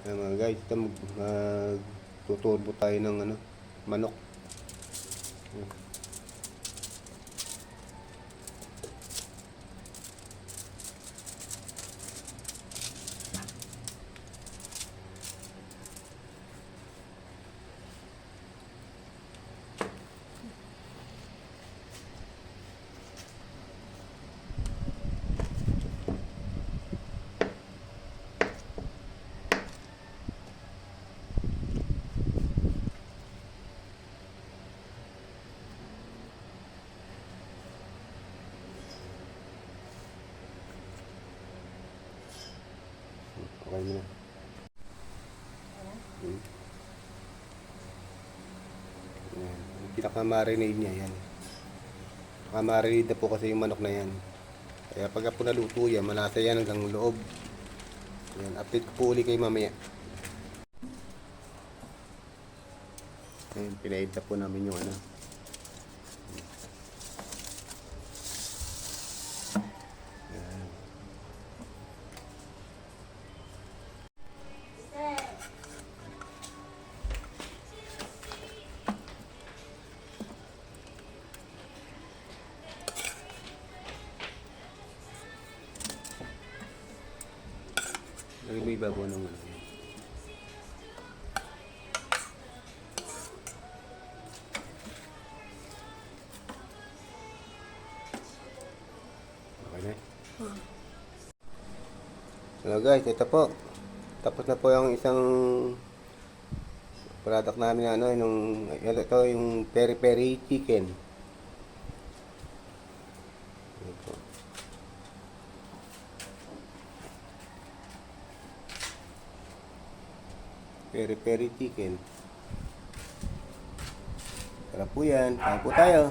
Ayan mga guys, ito magtuturbo tayo ng manok. Ayan. Okay mo na. Ayan. Yung pinaka-marinade niya, yan. Pinaka-marinade na po kasi yung manok na yan. Kaya pagka po naluto yan, malasa yan hanggang loob. Yan, update ko po uli kayo mamaya. Ayan, pinaid na po namin yung lagay mo ibabaw ng okay na. Hello guys, ito po. Tapos na po yung isang product namin na ito yung peri-peri chicken. Ito. Peri-peri chicken. Tara po yan. Kain po tayo.